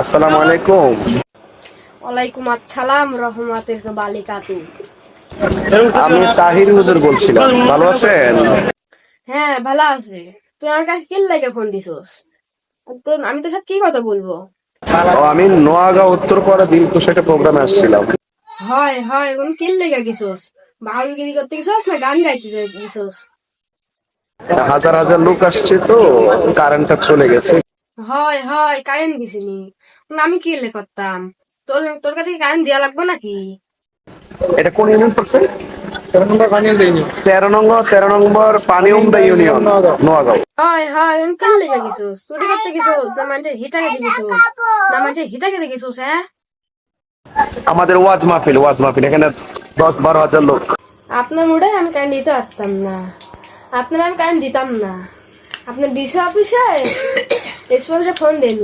আসসালামু আলাইকুম। ওয়ালাইকুম আসসালাম রহমাতুল্লাহি ওয়া বারাকাতুহু। আমি তাহির হুজুর বলছিলাম, ভালো আছেন? হ্যাঁ, ভালো আছে। তুই আমার কাছে কি লাগে ফোন দিছস? আমি তোর সাথে কি কথা বলবো? আমি নোয়াগাঁও উত্তরপাড়া দিলকুশ একটা প্রোগ্রামে আসছিলাম। হয় হয়, কোন কি লাগে গেছস? বাউলগিরি করতে গেছস না গান গাইতে গেছস? হাজার হাজার লোক আসছে তো, কারেন্টটা চলে গেছে। হয় হয়, কারেন্ট গেছিনি। আমি কি লে করতাম? তোর কাছে কারেন্ট দেয়া লাগবে নাকি? এটা কোন ইউনিয়ন পড়ছে? 13 নম্বর পানিউমদা ইউনিয়ন, নোয়াগাঁও। হয় হয়, আমি কি লেগে গেছস? চুরি করতে গেছস না মানুষের হিটা খেতে গেছস? না মানুষের হিটা খেতে গেছস? হ্যাঁ, আমাদের ওয়াজ মাহফিল এখানে 10-12 হাজার লোক। আপনার মুডে আমি কারেন্ট দিতে পারতাম না। আপনার আমি কারেন্ট দিতাম না। আপনার ডিসি অফিসে এসে ফোন দিন।